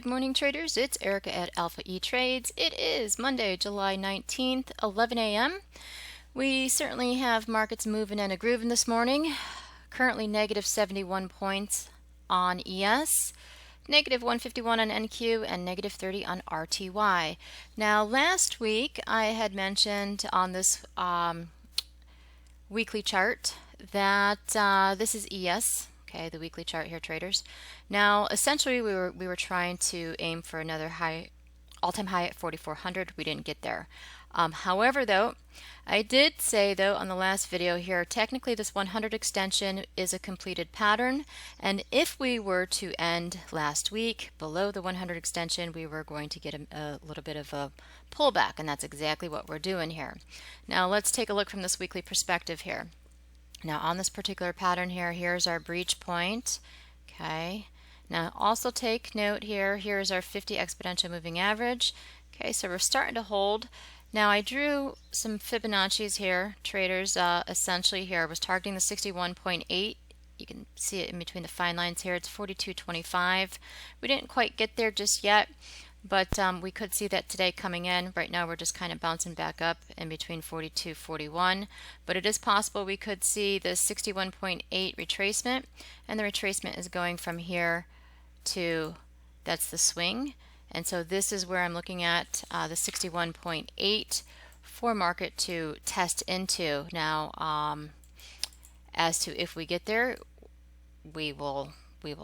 Good morning, traders. It's Erica at Alpha E Trades. It is Monday, July 19th, 11 a.m. We certainly have markets moving and a grooving this morning. Currently negative 71 points on ES, negative 151 on NQ, and negative 30 on RTY. Now, last week I had mentioned on this weekly chart that this is ES. Okay, the weekly chart here, traders. Now, essentially, we were trying to aim for another high, all-time high at 4,400. We didn't get there. However, though, I did say though on the last video here, technically this 100 extension is a completed pattern, and if we were to end last week below the 100 extension, we were going to get a little bit of a pullback, and that's exactly what we're doing here. Now, let's take a look from this weekly perspective here. Now on this particular pattern here, here's our breach point. Okay. Now also take note here, here's our 50 exponential moving average. Okay, so we're starting to hold. Now I drew some Fibonacci's here, traders. Essentially here I was targeting the 61.8. You can see it in between the fine lines here. It's 42.25. We didn't quite get there just yet, but we could see that today coming in. Right now we're just kind of bouncing back up in between 42.41, but it is possible we could see the 61.8 retracement, and the retracement is going from here to, that's the swing, and so this is where I'm looking at the 61.8 for market to test into. Now as to if we get there, we will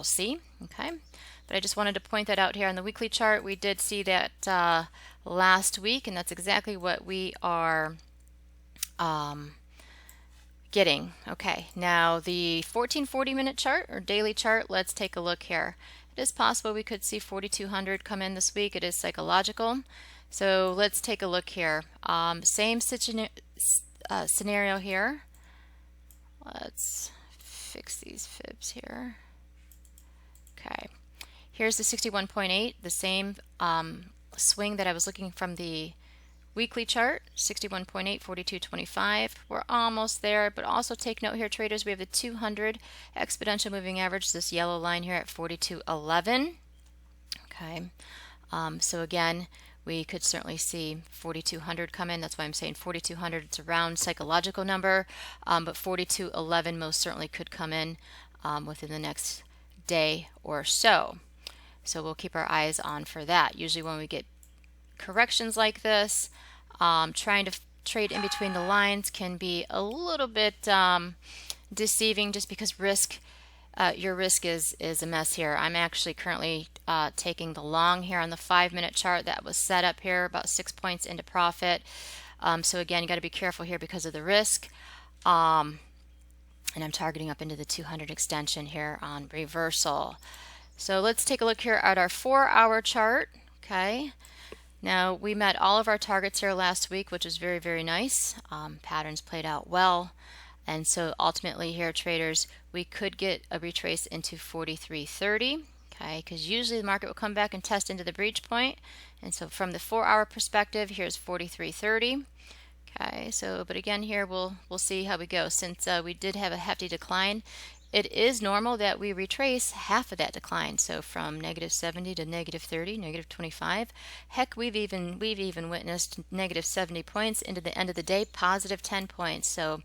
see. Okay, but I just wanted to point that out here on the weekly chart. We did see that last week, and that's exactly what we are getting. Okay, now the 1440 minute chart or daily chart, let's take a look here. It is possible we could see 4200 come in this week. It is psychological. So let's take a look here. Same scenario here. Let's fix these fibs here. Okay, here's the 61.8, the same swing that I was looking from the weekly chart, 61.8, 42.25. We're almost there, but also take note here, traders, we have the 200 exponential moving average, this yellow line here at 42.11. Okay, so again, we could certainly see 4200 come in. That's why I'm saying 4200. It's a round psychological number, but 4211 most certainly could come in within the next day or so. So we'll keep our eyes on for that. Usually when we get corrections like this, trying to trade in between the lines can be a little bit deceiving, just because your risk is a mess here. I'm actually currently taking the long here on the 5-minute chart that was set up here about 6 points into profit. So again, you got to be careful here because of the risk. And I'm targeting up into the 200 extension here on reversal. So let's take a look here at our 4-hour chart. Okay, now we met all of our targets here last week, which is very, very nice. Patterns played out well, and so ultimately here, traders, we could get a retrace into 43.30. Okay, because usually the market will come back and test into the breach point, and so from the 4-hour perspective, here's 43.30. Okay, so but again here we'll see how we go. Since we did have a hefty decline, it is normal that we retrace half of that decline. So from negative 70 to negative 30, negative 25. Heck, we've even witnessed negative 70 points into the end of the day, positive 10 points. So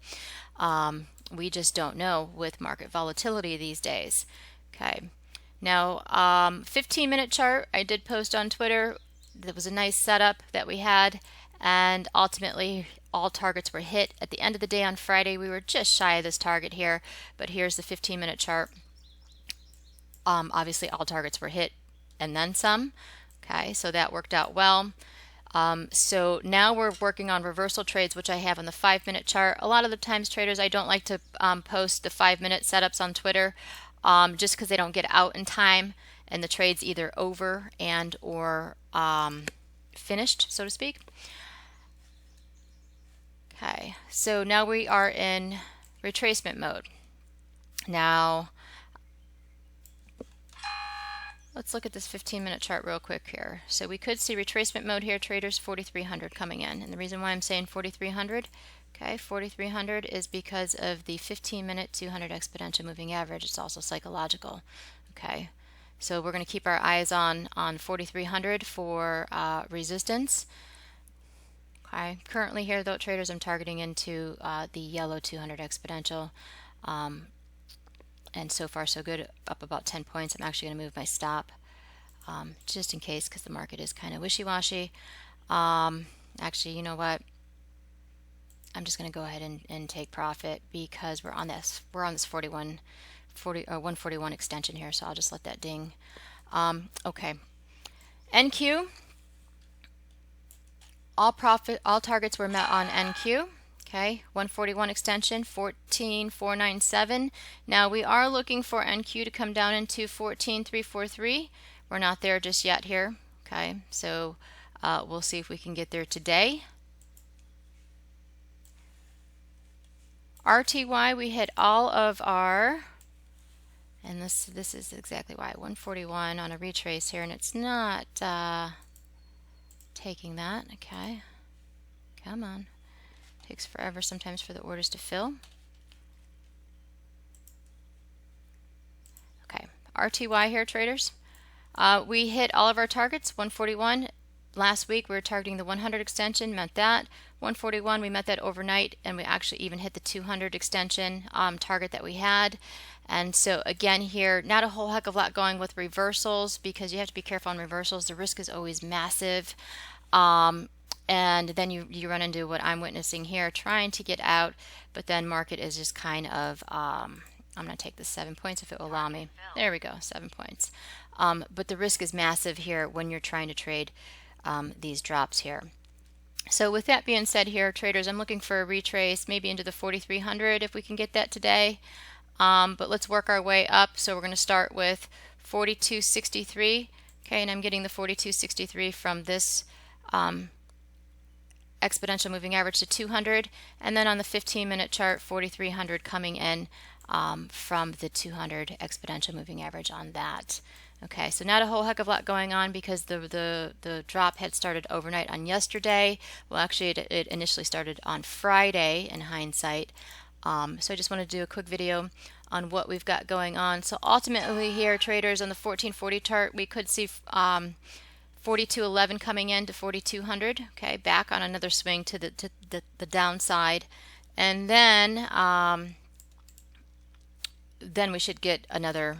we just don't know with market volatility these days. Okay, now 15-minute chart I did post on Twitter. That was a nice setup that we had, and ultimately all targets were hit. At the end of the day on Friday, we were just shy of this target here, but here's the 15-minute chart. Obviously all targets were hit and then some. Okay, so that worked out well. So now we're working on reversal trades, which I have on the 5-minute chart. A lot of the times, traders, I don't like to post the 5-minute setups on Twitter just because they don't get out in time and the trade's either over and or finished, so to speak. Okay, so now we are in retracement mode. Now, let's look at this 15-minute chart real quick here. So we could see retracement mode here, traders, 4,300 coming in. And the reason why I'm saying 4,300, okay, 4,300 is because of the 15-minute 200 exponential moving average. It's also psychological. Okay, So we're going to keep our eyes on 4,300 for resistance. Okay, currently here though, traders, I'm targeting into the yellow 200 exponential, and so far so good, up about 10 points. I'm actually going to move my stop just in case, because the market is kind of wishy-washy. Actually, you know what? I'm just going to go ahead and take profit because we're on this 141 extension here, so I'll just let that ding. Okay, NQ. All targets were met on NQ. Okay, 141 extension, 14,497. Now we are looking for NQ to come down into 14,343. We're not there just yet here. Okay, so we'll see if we can get there today. RTY, we hit all of our, and this is exactly why, 141 on a retrace here, and it's not taking that. Okay, come on. Takes forever sometimes for the orders to fill. Okay, RTY here, traders. We hit all of our targets. 141 last week, we were targeting the 100 extension, met that. 141, we met that overnight, and we actually even hit the 200 extension target that we had. And so again here, not a whole heck of a lot going with reversals, because you have to be careful on reversals. The risk is always massive. And then you run into what I'm witnessing here, trying to get out, but then market is just kind of, I'm going to take the 7 points if it will allow me. There we go, 7 points. But the risk is massive here when you're trying to trade these drops here. So with that being said here, traders, I'm looking for a retrace, maybe into the 4,300 if we can get that today. But let's work our way up. So we're going to start with 42.63. Okay, and I'm getting the 42.63 from this exponential moving average to 200, and then on the 15-minute chart, 4,300 coming in from the 200 exponential moving average on that. Okay, so not a whole heck of a lot going on because the drop had started overnight on yesterday. Well, actually, it initially started on Friday in hindsight. So I just want to do a quick video on what we've got going on. So ultimately here, traders, on the 1440 chart, we could see 42.11 coming in to 4,200. Okay, back on another swing to the downside, and then we should get another.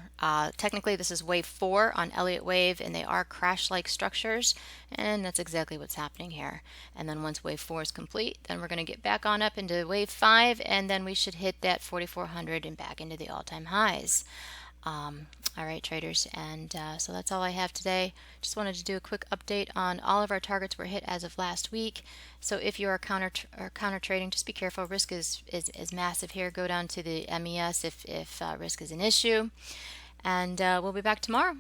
Technically, this is wave 4 on Elliott wave, and they are crash-like structures, and that's exactly what's happening here. And then once wave 4 is complete, then we're going to get back on up into wave 5, and then we should hit that 4,400 and back into the all-time highs. All right, traders, and so that's all I have today. Just wanted to do a quick update on all of our targets were hit as of last week. So if you are counter trading, just be careful. Risk is massive here. Go down to the MES if risk is an issue, and we'll be back tomorrow.